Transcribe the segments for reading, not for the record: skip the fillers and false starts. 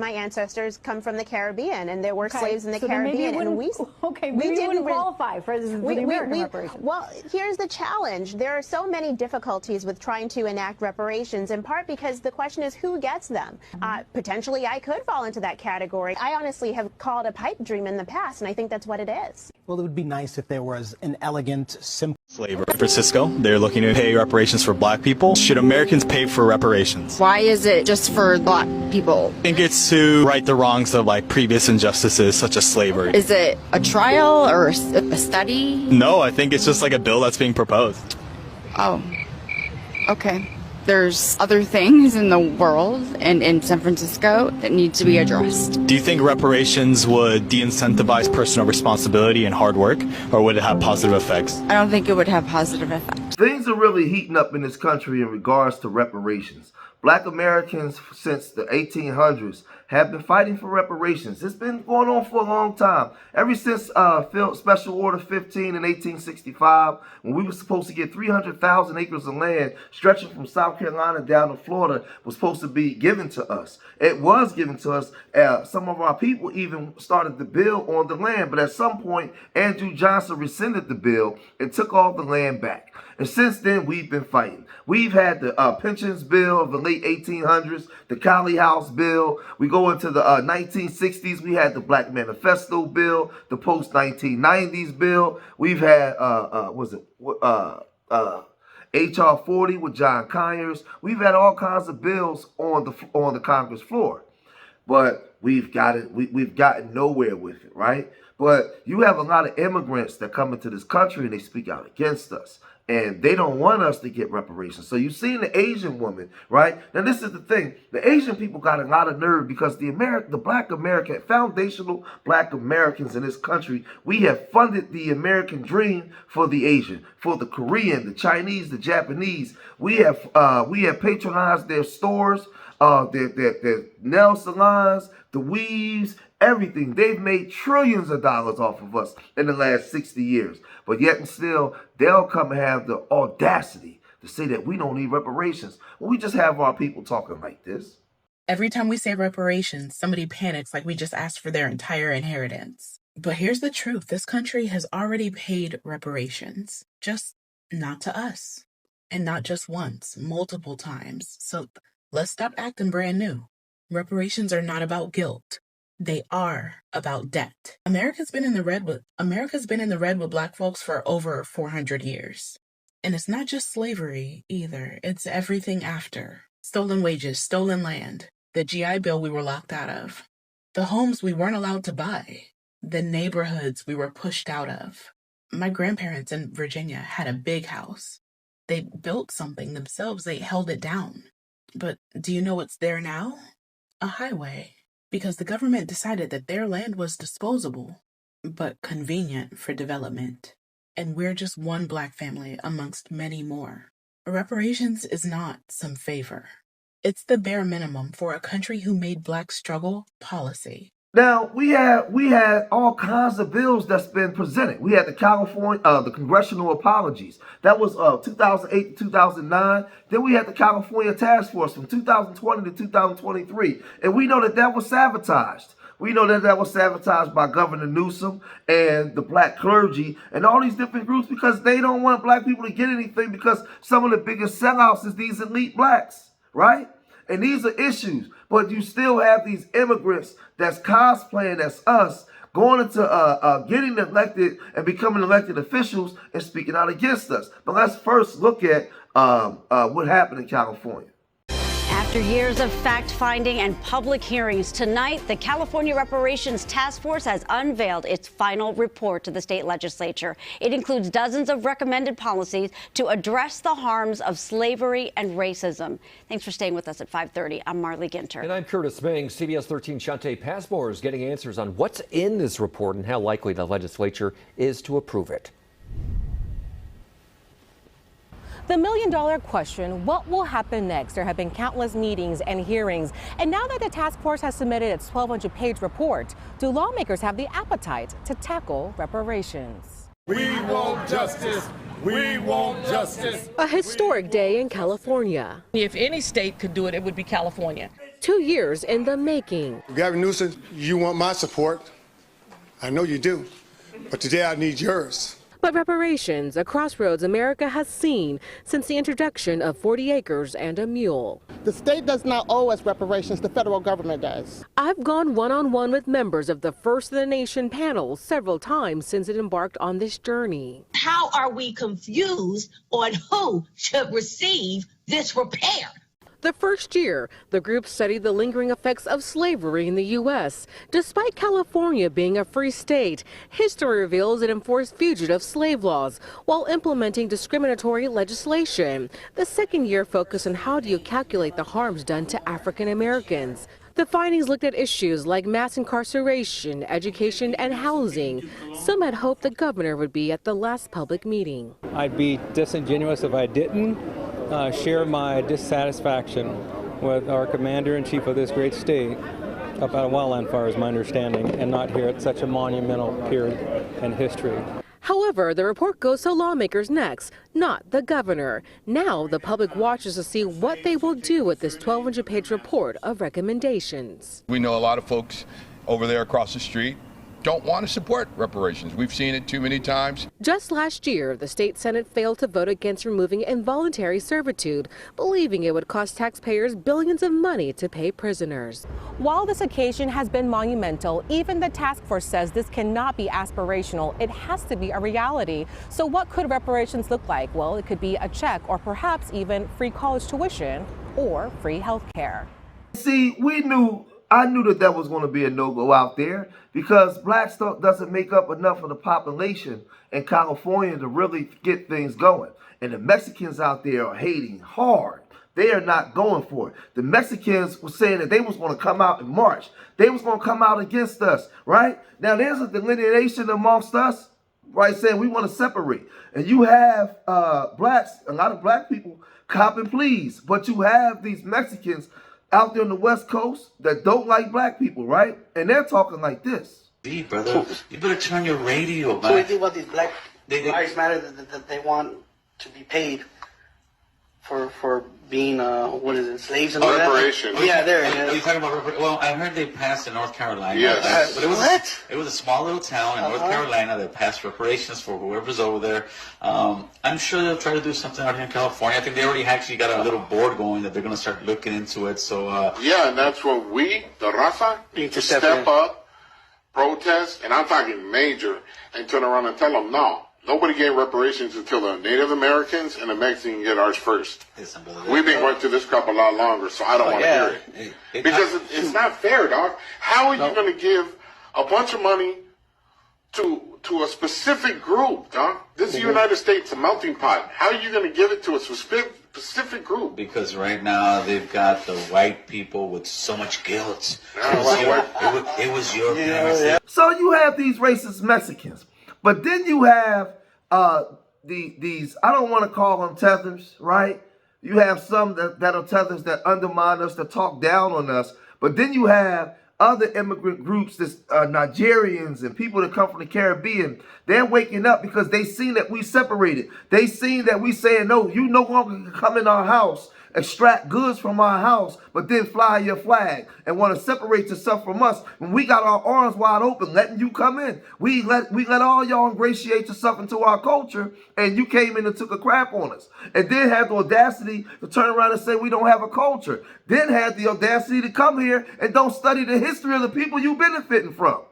My ancestors come from the Caribbean, and there were slaves in the so Caribbean, and we didn't qualify for the American reparations. Well, here's the challenge. There are so many difficulties with trying to enact reparations, in part because the question is who gets them. Potentially, I could fall into that category. I honestly have called a pipe dream in the past, and I think that's what it is. Well, it would be nice if there was an elegant, simple Flavor. San Francisco, they're looking to pay reparations for black people. Should Americans pay for reparations? Why is it just for black people? I think it's to right the wrongs of previous injustices such as slavery. Is it a trial or a study? No, I think it's just a bill that's being proposed. Oh, okay. There's other things in the world and in San Francisco that need to be addressed. Do you think reparations would de-incentivize personal responsibility and hard work, or would it have positive effects? I don't think it would have positive effects. Things are really heating up in this country in regards to reparations. Black Americans since the 1800s have been fighting for reparations. It's been going on for a long time. Ever since Special Order 15 in 1865, when we were supposed to get 300,000 acres of land stretching from South Carolina down to Florida was supposed to be given to us. It was given to us. Some of our people even started the bill on the land, but at some point, Andrew Johnson rescinded the bill and took all the land back. And since then, we've been fighting. We've had the pensions bill of the late 1800s, the Colley House bill. We go into the 1960s. We had the Black Manifesto bill, the post-1990s bill. We've had, HR 40 with John Conyers. We've had all kinds of bills on the Congress floor. But we've gotten nowhere with it, right? But you have a lot of immigrants that come into this country and they speak out against us. And they don't want us to get reparations. So you've seen the Asian woman, right? Now, this is the thing. The Asian people got a lot of nerve because the black American, foundational black Americans in this country, we have funded the American dream for the Asian, for the Korean, the Chinese, the Japanese. We have patronized their stores, their nail salons, the weaves, everything. They've made trillions of dollars off of us in the last 60 years. But yet and still, they'll come and have the audacity to say that we don't need reparations. Well, we just have our people talking like this. Every time we say reparations, somebody panics like we just asked for their entire inheritance. But here's the truth. This country has already paid reparations, just not to us. And not just once, multiple times. So let's stop acting brand new. Reparations are not about guilt. They are about debt. America's been in the red with black folks for over 400 years. And it's not just slavery either. It's everything after. Stolen wages, stolen land, the GI Bill we were locked out of, the homes we weren't allowed to buy, the neighborhoods we were pushed out of. My grandparents in Virginia had a big house. They built something themselves. They held it down. But do you know what's there now? A highway. Because the government decided that their land was disposable, but convenient for development. And we're just one black family amongst many more. Reparations is not some favor. It's the bare minimum for a country who made black struggle policy. Now, we had all kinds of bills that's been presented. We had the congressional apologies. That was 2008 to 2009. Then we had the California Task Force from 2020 to 2023. And we know that that was sabotaged. We know that that was sabotaged by Governor Newsom and the black clergy and all these different groups because they don't want black people to get anything because some of the biggest sellouts is these elite blacks, right? And these are issues, but you still have these immigrants that's cosplaying, that's us, going into getting elected and becoming elected officials and speaking out against us. But let's first look at what happened in California. After years of fact-finding and public hearings, tonight the California Reparations Task Force has unveiled its final report to the state legislature. It includes dozens of recommended policies to address the harms of slavery and racism. Thanks for staying with us at 5:30. I'm Marley Ginter. And I'm Curtis Ming. CBS 13 Shante Passmore is getting answers on what's in this report and how likely the legislature is to approve it. The million-dollar question, what will happen next? There have been countless meetings and hearings. And now that the task force has submitted its 1,200-page report, do lawmakers have the appetite to tackle reparations? We want justice. We want justice. A historic day in California. If any state could do it, it would be California. 2 years in the making. Gavin Newsom, you want my support. I know you do. But today I need yours. But reparations, a crossroads America has seen since the introduction of 40 acres and a mule. The state does not owe us reparations, the federal government does. I've gone one-on-one with members of the First in the Nation panel several times since it embarked on this journey. How are we confused on who should receive this repair? The first year, the group studied the lingering effects of slavery in the U.S. Despite California being a free state, history reveals it enforced fugitive slave laws while implementing discriminatory legislation. The second year focused on how do you calculate the harms done to African Americans. The findings looked at issues like mass incarceration, education, and housing. Some had hoped the governor would be at the last public meeting. I'd be disingenuous if I didn't share my dissatisfaction with our commander-in-chief of this great state up out of wildland fire, is my understanding, and not here at such a monumental period in history. However, the report goes to lawmakers next, not the governor. Now the public watches to see what they will do with this 1,200-page report of recommendations. We know a lot of folks over there across the street don't want to support reparations. We've seen it too many times. Just last year, the state Senate failed to vote against removing involuntary servitude, believing it would cost taxpayers billions of money to pay prisoners. While this occasion has been monumental, even the task force says this cannot be aspirational. It has to be a reality. So what could reparations look like? Well, it could be a check or perhaps even free college tuition or free health care. See, I knew that was going to be a no-go out there because black stuff doesn't make up enough of the population in California to really get things going. And the Mexicans out there are hating hard. They are not going for it. The Mexicans were saying that they was going to come out in March. They was going to come out against us, right? Now, there's a delineation amongst us, right, saying we want to separate. And you have blacks, a lot of black people, copping pleas. But you have these Mexicans out there on the West Coast that don't like black people, right? And they're talking like this. Gee, brother, you better turn your radio back. So we think about these Black Lives Matter that they want to be paid for being, what is it, slaves and all that? Reparations. Yeah, there. Are you talking about reparations? Well, I heard they passed in North Carolina. Yes. But it was a small little town in North Carolina that passed reparations for whoever's over there. I'm sure they'll try to do something out here in California. I think they already actually got a little board going that they're going to start looking into it. So yeah, and that's what we, the Raza, need to step up, protest, and I'm talking major, and turn around and tell them, no, nobody gave reparations until the Native Americans and the Mexicans get ours first. We've been going through this crap a lot longer, so I don't want to hear it. Because it's not fair, dog. How are you going to give a bunch of money to a specific group, dog? This is the United States, a melting pot. How are you going to give it to a specific group? Because right now they've got the white people with so much guilt. It was your parents. So you have these racist Mexicans. But then you have these, I don't want to call them tethers, right? You have some that are tethers that undermine us, that talk down on us. But then you have other immigrant groups, this Nigerians and people that come from the Caribbean. They're waking up because they seen that we separated. They seen that we saying, no, you no longer can come in our house, extract goods from our house, but then fly your flag and want to separate yourself from us. When we got our arms wide open, letting you come in. We let all y'all ingratiate yourself into our culture, and you came in and took a crap on us. And then had the audacity to turn around and say we don't have a culture. Then had the audacity to come here and don't study the history of the people you benefiting from.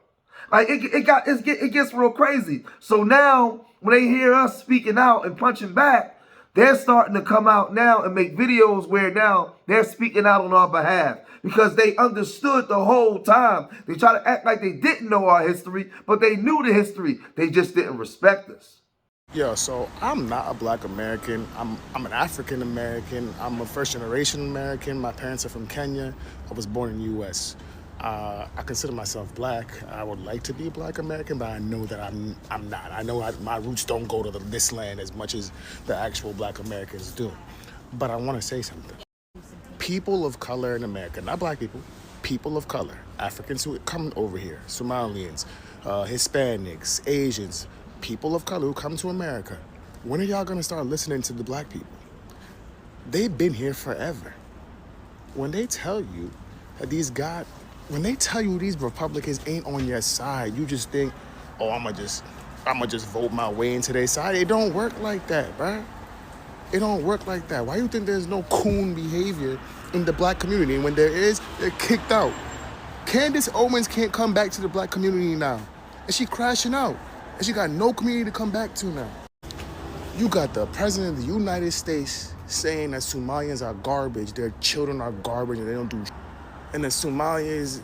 Like it gets real crazy. So now when they hear us speaking out and punching back, they're starting to come out now and make videos where now they're speaking out on our behalf because they understood the whole time. They try to act like they didn't know our history, but they knew the history. They just didn't respect us. Yeah, so I'm not a black American. I'm an African American. I'm a first generation American. My parents are from Kenya. I was born in the U.S. I consider myself black. I would like to be a black American, but I know that I'm not. I know my roots don't go to this land as much as the actual black Americans do. But I want to say something. People of color in America, not black people, people of color, Africans who come over here, Somalians, Hispanics, Asians, people of color who come to America, when are y'all going to start listening to the black people? They've been here forever. When they tell you that these guys, when they tell you these Republicans ain't on your side, you just think, oh, I'ma just vote my way into their side. It don't work like that, bruh. It don't work like that. Why you think there's no coon behavior in the black community? And when there is, they're kicked out. Candace Owens can't come back to the black community now. And she crashing out. And she got no community to come back to now. You got the president of the United States saying that Somalians are garbage, their children are garbage, and they don't do shit. And the Somalians,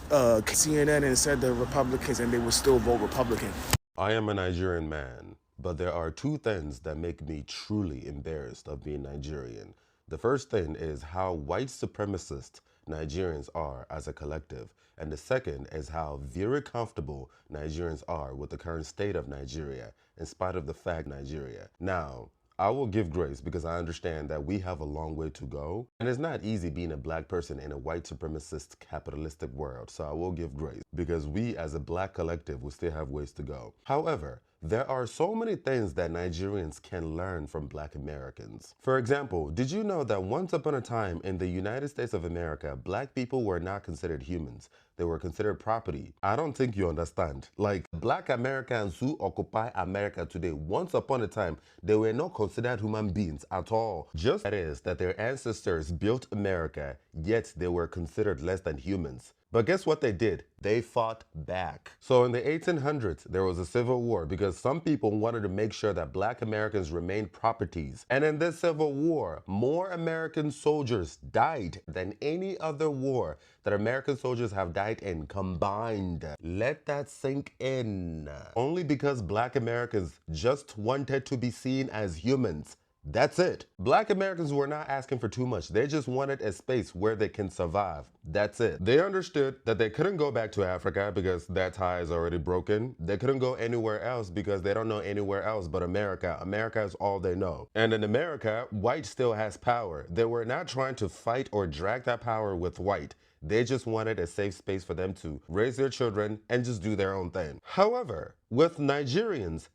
CNN and said the Republicans, and they will still vote Republican. I am a Nigerian man, but there are two things that make me truly embarrassed of being Nigerian. The first thing is how white supremacist Nigerians are as a collective. And the second is how very comfortable Nigerians are with the current state of Nigeria, in spite of the fact Nigeria. Now, I will give grace because I understand that we have a long way to go. And it's not easy being a black person in a white supremacist capitalistic world. So I will give grace because we as a black collective will still have ways to go. However, there are so many things that Nigerians can learn from black Americans. For example, did you know that once upon a time in the United States of America, black people were not considered humans? They were considered property. I don't think you understand. Like, black Americans who occupy America today, once upon a time, they were not considered human beings at all. Just that is that their ancestors built America, yet they were considered less than humans. But guess what they did? They fought back. So in the 1800s, there was a civil war because some people wanted to make sure that black Americans remained properties. And in this civil war, more American soldiers died than any other war that American soldiers have died in combined. Let that sink in. Only because black Americans just wanted to be seen as humans. That's it. Black Americans were not asking for too much. They just wanted a space where they can survive. That's it. They understood that they couldn't go back to Africa because that tie is already broken. They couldn't go anywhere else because they don't know anywhere else but America. America is all they know. And in America, white still has power. They were not trying to fight or drag that power with white. They just wanted a safe space for them to raise their children and just do their own thing. However, with Nigerians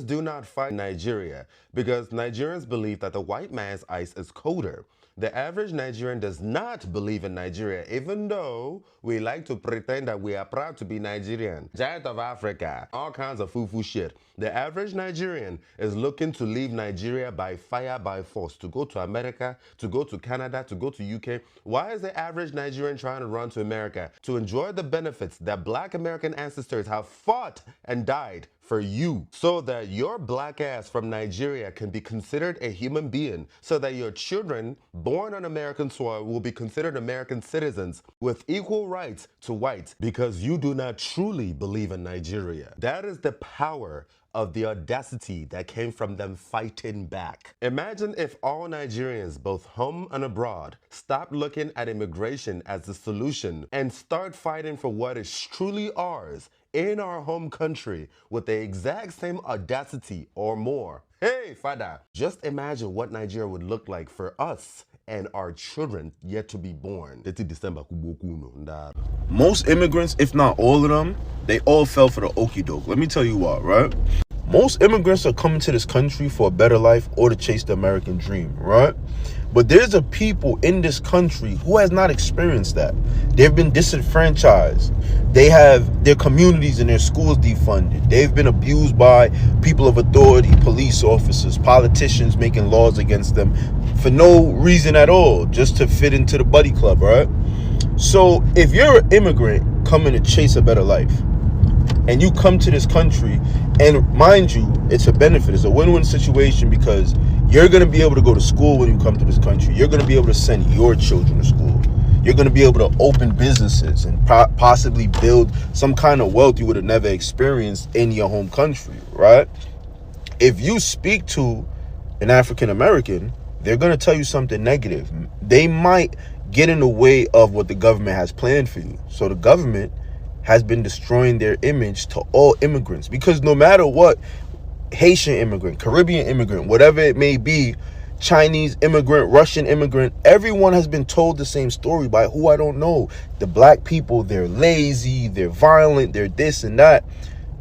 do not fight Nigeria because Nigerians believe that the white man's ice is colder. The average Nigerian does not believe in Nigeria, even though we like to pretend that we are proud to be Nigerian. Giant of Africa, all kinds of foo-foo shit. The average Nigerian is looking to leave Nigeria by fire, by force, to go to America, to go to Canada, to go to UK. Why is the average Nigerian trying to run to America? To enjoy the benefits that black American ancestors have fought and died for you, so that your black ass from Nigeria can be considered a human being, so that your children born on American soil will be considered American citizens with equal rights to whites, because you do not truly believe in Nigeria. That is the power of the audacity that came from them fighting back. Imagine if all Nigerians, both home and abroad, stopped looking at immigration as the solution and start fighting for what is truly ours in our home country with the exact same audacity or more. Hey, Father, just imagine what Nigeria would look like for us and our children yet to be born. Most immigrants, if not all of them, they all fell for the okie doke. Let me tell you what, right? Most immigrants are coming to this country for a better life or to chase the American dream, right? But there's a people in this country who has not experienced that. They've been disenfranchised. They have their communities and their schools defunded. They've been abused by people of authority, police officers, politicians making laws against them for no reason at all, just to fit into the buddy club, right? So if you're an immigrant coming to chase a better life, and you come to this country, and mind you, it's a benefit, it's a win-win situation, because you're going to be able to go to school when you come to this country. You're going to be able to send your children to school. You're going to be able to open businesses and possibly build some kind of wealth you would have never experienced in your home country, right? If you speak to an African American, they're going to tell you something negative. They might get in the way of what the government has planned for you. So the government has been destroying their image to all immigrants, because no matter what, Haitian immigrant, Caribbean immigrant, whatever it may be, Chinese immigrant, Russian immigrant, everyone has been told the same story by who I don't know. The black people, they're lazy, they're violent, they're this and that.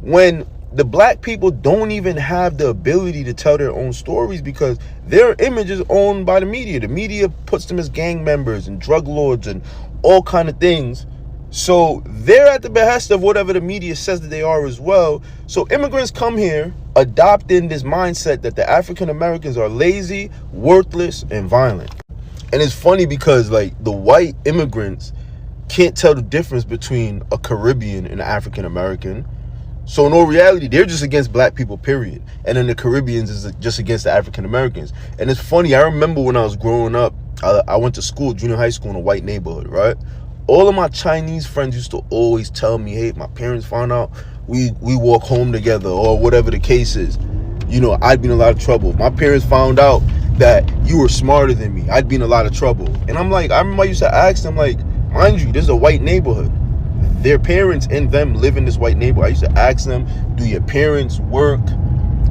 When the black people don't even have the ability to tell their own stories because their image is owned by the media. The media puts them as gang members and drug lords and all kind of things. So they're at the behest of whatever the media says that they are as well. So immigrants come here adopting this mindset that the African Americans are lazy, worthless, and violent. And it's funny because like the white immigrants can't tell the difference between a Caribbean and an African American. So in all reality, they're just against black people, period. And then the Caribbeans is just against the African Americans. And it's funny, I remember when I was growing up, I went to school, junior high school in a white neighborhood, right? All of my Chinese friends used to always tell me, hey, my parents found out we walk home together or whatever the case is. You know, I'd be in a lot of trouble. If my parents found out that you were smarter than me, I'd be in a lot of trouble. And I'm like, I remember I used to ask them, like, mind you, this is a white neighborhood. Their parents and them live in this white neighborhood. I used to ask them, do your parents work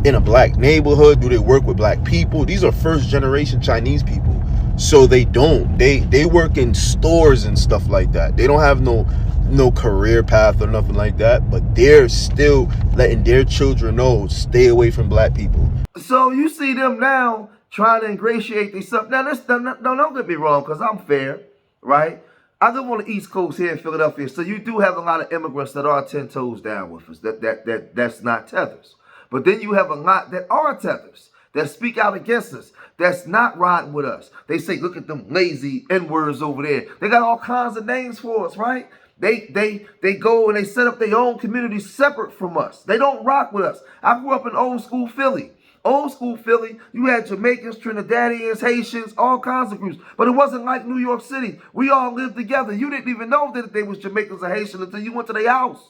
in a black neighborhood? Do they work with black people? These are first generation Chinese people. So they don't. They work in stores and stuff like that. They don't have no career path or nothing like that. But they're still letting their children know, stay away from black people. So you see them now trying to ingratiate themselves. Now, don't get me wrong, because I'm fair, right? I live on the East Coast here in Philadelphia, so you do have a lot of immigrants that are 10 toes down with us. That's not tethers. But then you have a lot that are tethers, that speak out against us, that's not riding with us. They say, look at them lazy N-words over there. They got all kinds of names for us, right? They go and they set up their own communities separate from us. They don't rock with us. I grew up in old school Philly. Old school Philly, you had Jamaicans, Trinidadians, Haitians, all kinds of groups. But it wasn't like New York City. We all lived together. You didn't even know that they was Jamaicans or Haitians until you went to their house,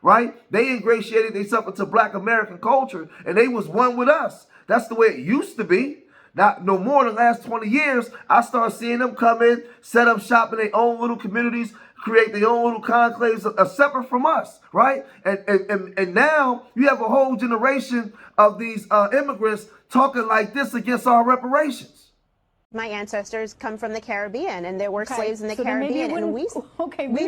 right? They ingratiated themselves into black American culture, and they was one with us. That's the way it used to be. Not no more than the last 20 years, I started seeing them come in, set up shop in their own little communities, create their own little conclaves separate from us, right? And now you have a whole generation of these immigrants talking like this against our reparations. My ancestors come from the Caribbean, and there were slaves in the Caribbean, and we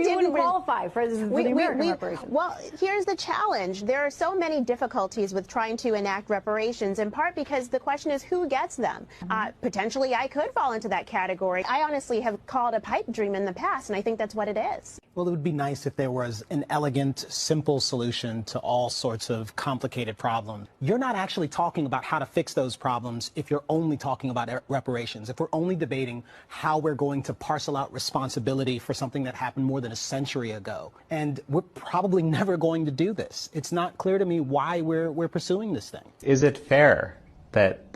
didn't qualify for the American reparations. Well, here's the challenge. There are so many difficulties with trying to enact reparations, in part because the question is who gets them. Potentially, I could fall into that category. I honestly have called a pipe dream in the past, and I think that's what it is. Well, it would be nice if there was an elegant, simple solution to all sorts of complicated problems. You're not actually talking about how to fix those problems if you're only talking about reparations. If we're only debating how we're going to parcel out responsibility for something that happened more than a century ago. And we're probably never going to do this. It's not clear to me why we're pursuing this thing. Is it fair that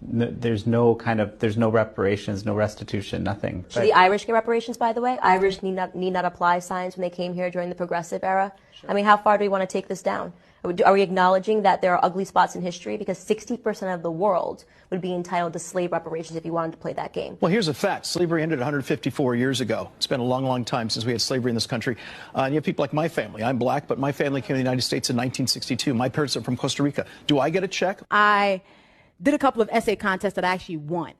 there's no reparations, no restitution, nothing? Should the Irish get reparations, by the way? Irish need not apply signs when they came here during the progressive era. Sure. I mean, how far do we want to take this down? Are we acknowledging that there are ugly spots in history? Because 60% of the world would be entitled to slave reparations if you wanted to play that game. Well, here's a fact. Slavery ended 154 years ago. It's been a long, long time since we had slavery in this country. And you have people like my family. I'm black, but my family came to the United States in 1962. My parents are from Costa Rica. Do I get a check? I did a couple of essay contests that I actually won.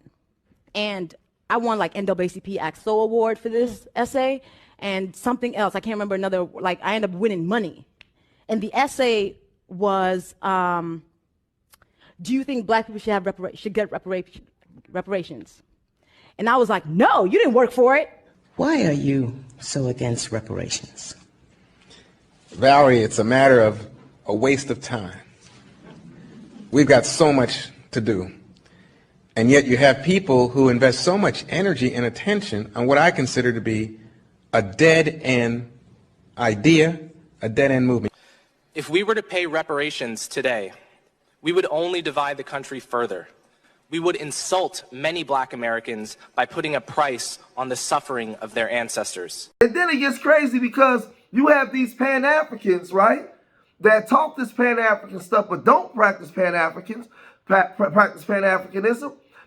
And I won like NAACP AXO award for this essay and something else. I can't remember another, like I ended up winning money. And the essay was, do you think black people should get reparations? And I was like, no, you didn't work for it. Why are you so against reparations? Valerie, it's a matter of a waste of time. We've got so much to do. And yet you have people who invest so much energy and attention on what I consider to be a dead-end idea, a dead-end movement. If we were to pay reparations today, we would only divide the country further. We would insult many black Americans by putting a price on the suffering of their ancestors. And then it gets crazy because you have these Pan-Africans, right, that talk this Pan-African stuff but don't practice Pan-Africanism.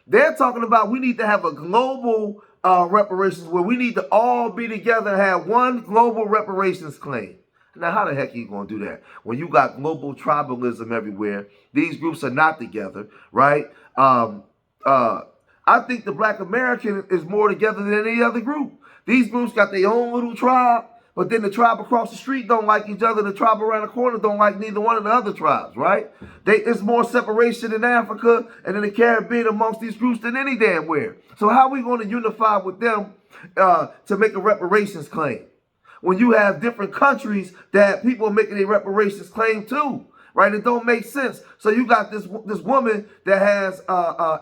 They're talking about we need to have a global reparations where we need to all be together and have one global reparations claim. Now, how the heck are you going to do that? When you got global tribalism everywhere, these groups are not together, right? I think the black American is more together than any other group. These groups got their own little tribe, but then the tribe across the street don't like each other. The tribe around the corner don't like neither one of the other tribes, right? It's more separation in Africa and in the Caribbean amongst these groups than any damn where. So how are we going to unify with them to make a reparations claim. When you have different countries that people are making a reparations claim to, right? It don't make sense. So you got this woman that has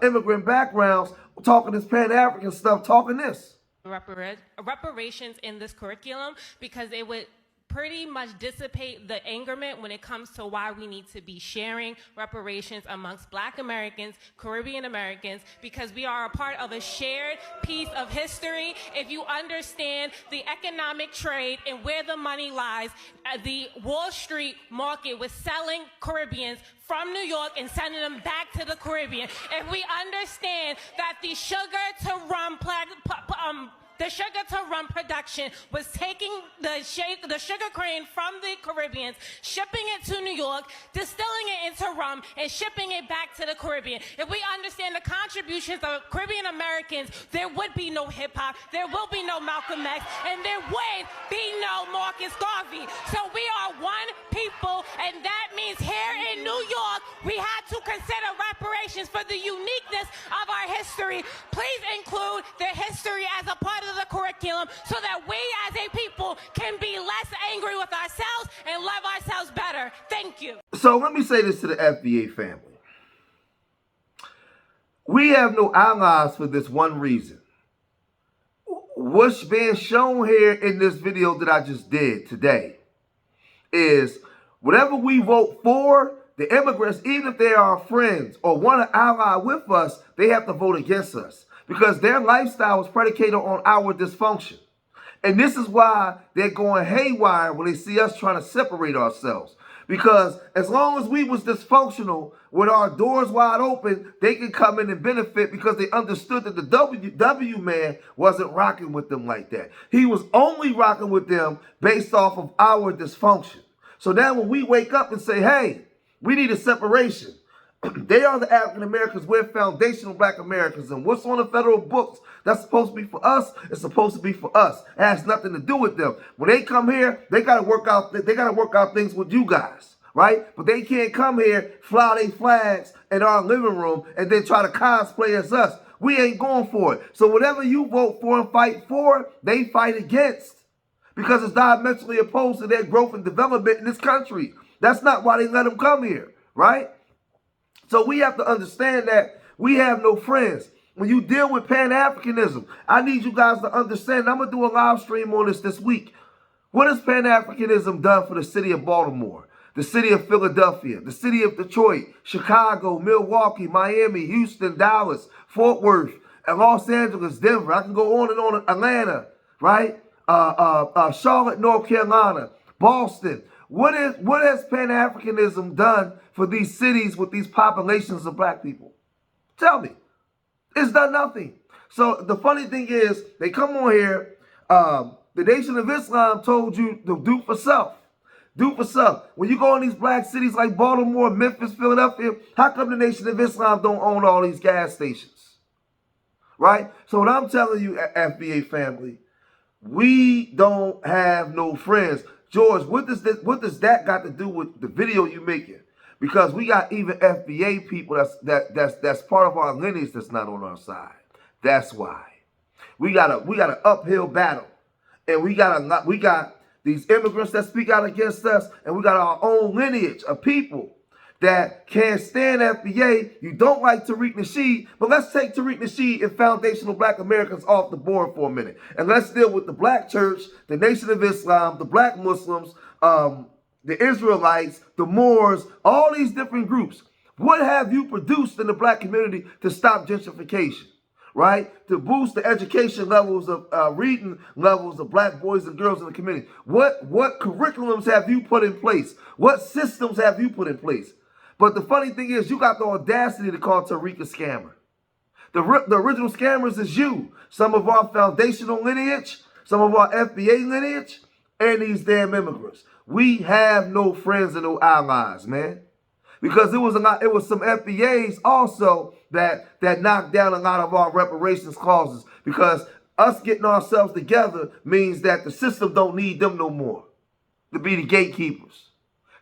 immigrant backgrounds talking this Pan-African stuff, talking this. Reparations in this curriculum, because it would pretty much dissipate the angerment when it comes to why we need to be sharing reparations amongst Black Americans, Caribbean Americans, because we are a part of a shared piece of history. If you understand the economic trade and where the money lies, the Wall Street market was selling Caribbeans from New York and sending them back to the Caribbean. If we understand that the sugar to rum production was taking the sugar cane from the Caribbeans, shipping it to New York, distilling it into rum, and shipping it back to the Caribbean. If we understand the contributions of Caribbean Americans, there would be no hip-hop, there will be no Malcolm X, and there would be no Marcus Garvey. So we are one people, and that means here in New York, we had to consider reparations for the uniqueness of our history. Please include the history as a part of the curriculum so that we as a people can be less angry with ourselves and love ourselves better. Thank you. So let me say this to the FBA family. We have no allies for this one reason. What's being shown here in this video that I just did today is whatever we vote for, the immigrants, even if they are our friends or want to ally with us, they have to vote against us because their lifestyle is predicated on our dysfunction. And this is why they're going haywire when they see us trying to separate ourselves. Because as long as we was dysfunctional with our doors wide open, they could come in and benefit because they understood that the W man wasn't rocking with them like that. He was only rocking with them based off of our dysfunction. So now when we wake up and say, hey, we need a separation. They are the African Americans. We're foundational Black Americans. And what's on the federal books that's supposed to be for us, it's supposed to be for us. It has nothing to do with them. When they come here, they gotta work out things with you guys, right? But they can't come here, fly their flags in our living room, and then try to cosplay as us. We ain't going for it. So whatever you vote for and fight for, they fight against. Because it's diametrically opposed to their growth and development in this country. That's not why they let them come here, right? So we have to understand that we have no friends. When you deal with Pan-Africanism, I need you guys to understand. I'm going to do a live stream on this week. What has Pan-Africanism done for the city of Baltimore, the city of Philadelphia, the city of Detroit, Chicago, Milwaukee, Miami, Houston, Dallas, Fort Worth, and Los Angeles, Denver? I can go on and on. Atlanta, right? Charlotte, North Carolina, Boston. What has Pan-Africanism done for these cities with these populations of Black people? Tell me. It's done nothing. So the funny thing is, they come on here, the Nation of Islam told you to do for self. Do for self. When you go in these Black cities like Baltimore, Memphis, Philadelphia, how come the Nation of Islam don't own all these gas stations? Right? So what I'm telling you, FBA family, we don't have no friends. George, what does that got to do with the video you making? Because we got even FBA people that's part of our lineage that's not on our side. That's why we got an uphill battle, and we got these immigrants that speak out against us, and we got our own lineage of people that can't stand FBA. You don't like Tariq Nasheed, but let's take Tariq Nasheed and foundational Black Americans off the board for a minute. And let's deal with the Black Church, the Nation of Islam, the Black Muslims, the Israelites, the Moors, all these different groups. What have you produced in the Black community to stop gentrification, right? To boost the education levels of reading levels of Black boys and girls in the community? What curriculums have you put in place? What systems have you put in place? But the funny thing is, you got the audacity to call Tariq a scammer. The original scammers is you. Some of our foundational lineage, some of our FBA lineage, and these damn immigrants. We have no friends and no allies, man. Because it was some FBAs also that knocked down a lot of our reparations clauses. Because us getting ourselves together means that the system don't need them no more to be the gatekeepers.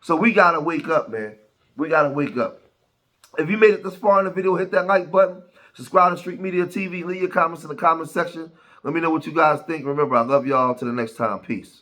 So we gotta wake up, man. We gotta wake up. If you made it this far in the video, hit that like button. Subscribe to Street Media TV. Leave your comments in the comment section. Let me know what you guys think. Remember, I love y'all. Till the next time. Peace.